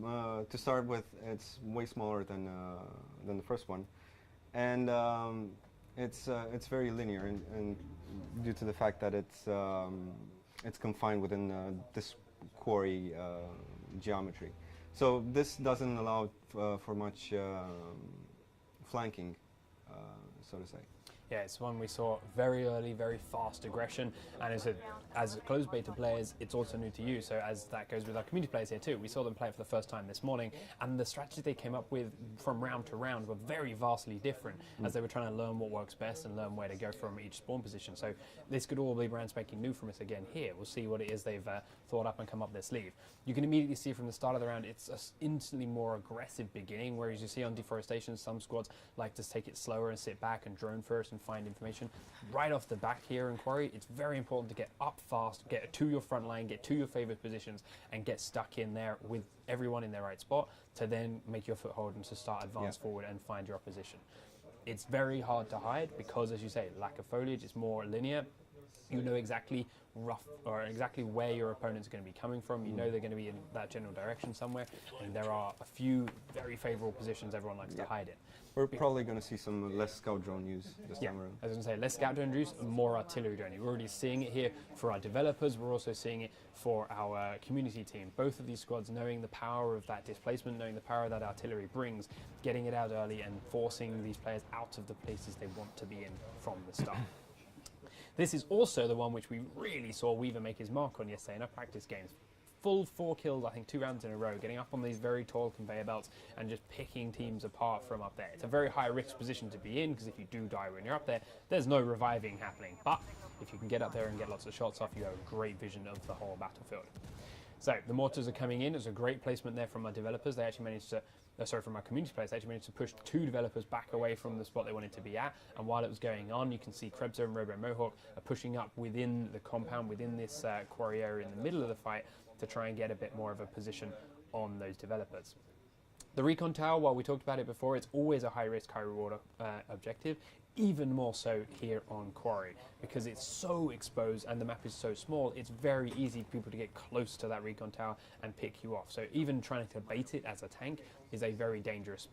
to start with, it's way smaller than the first one, and it's very linear, and due to the fact that it's confined within this quarry geometry. So this doesn't allow for much flanking, so to say. Yeah, it's one we saw very early, very fast aggression, and as closed beta players, it's also new to you. So as that goes with our community players here too, we saw them play it for the first time this morning, and the strategies they came up with from round to round were very vastly different, as they were trying to learn what works best and learn where to go from each spawn position. So this could all be brand spanking new from us again here. We'll see what it is they've thought up and come up their sleeve. You can immediately see from the start of the round, it's an instantly more aggressive beginning, whereas you see on deforestation, some squads like to take it slower and sit back and drone first and find information. Right off the back here in Quarry, it's very important to get up fast, get to your front line, get to your favourite positions, and get stuck in there with everyone in their right spot to then make your foothold and to start advance forward and find your opposition. It's very hard to hide because, as you say, lack of foliage, it's more linear. You know exactly exactly where your opponents are going to be coming from. You know they're going to be in that general direction somewhere, and there are a few very favourable positions everyone likes to hide in. We're probably going to see some less scout drone use this time around. I was going to say, less scout drone use and more artillery drone. We're already seeing it here for our developers. We're also seeing it for our community team. Both of these squads knowing the power of that displacement, knowing the power that artillery brings, getting it out early and forcing these players out of the places they want to be in from the start. This is also the one which we really saw Weaver make his mark on yesterday in our practice games. Full 4 kills, I think 2 rounds in a row, getting up on these very tall conveyor belts and just picking teams apart from up there. It's a very high risk position to be in, because if you do die when you're up there, there's no reviving happening. But if you can get up there and get lots of shots off, you have a great vision of the whole battlefield. So the mortars are coming in. It's a great placement there from our developers. They actually managed to, from our community players, they actually managed to push 2 developers back away from the spot they wanted to be at. And while it was going on, you can see Krebser and Robo Mohawk are pushing up within the compound, within this quarry area in the middle of the fight, to try and get a bit more of a position on those developers. The Recon Tower, while we talked about it before, it's always a high risk, high reward objective. Even more so here on Quarry, because it's so exposed and the map is so small, it's very easy for people to get close to that Recon Tower and pick you off. So even trying to bait it as a tank is a very dangerous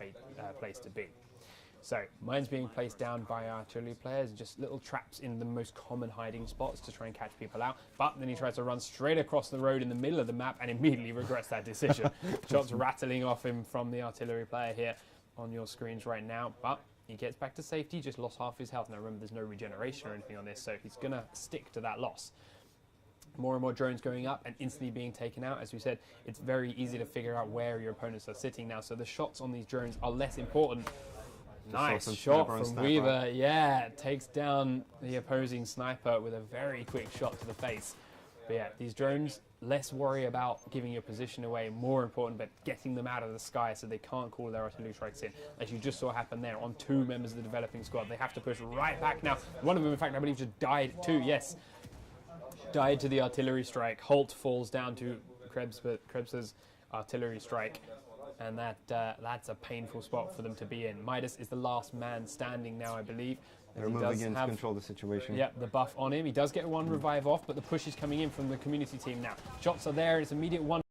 place to be. So mine's being placed down by artillery players, just little traps in the most common hiding spots to try and catch people out. But then he tries to run straight across the road in the middle of the map and immediately regrets that decision. Shots rattling off him from the artillery player here on your screens right now. But he gets back to safety, just lost half his health. Now remember, there's no regeneration or anything on this, so he's going to stick to that loss. More and more drones going up and instantly being taken out. As we said, it's very easy to figure out where your opponents are sitting now, so the shots on these drones are less important. Nice shot from Weaver. Yeah, takes down the opposing sniper with a very quick shot to the face. But yeah, these drones, less worry about giving your position away, more important, but getting them out of the sky so they can't call their artillery strikes in. As you just saw happen there on 2 members of the developing squad. They have to push right back now. One of them, in fact, I believe just died too, yes. Died to the artillery strike. Holt falls down to Krebs's artillery strike. And that's a painful spot for them to be in. Midas is the last man standing now, I believe. They're moving in to control the situation. Yeah, the buff on him. He does get 1 revive off, but the push is coming in from the community team now. Shots are there. It's immediate 1.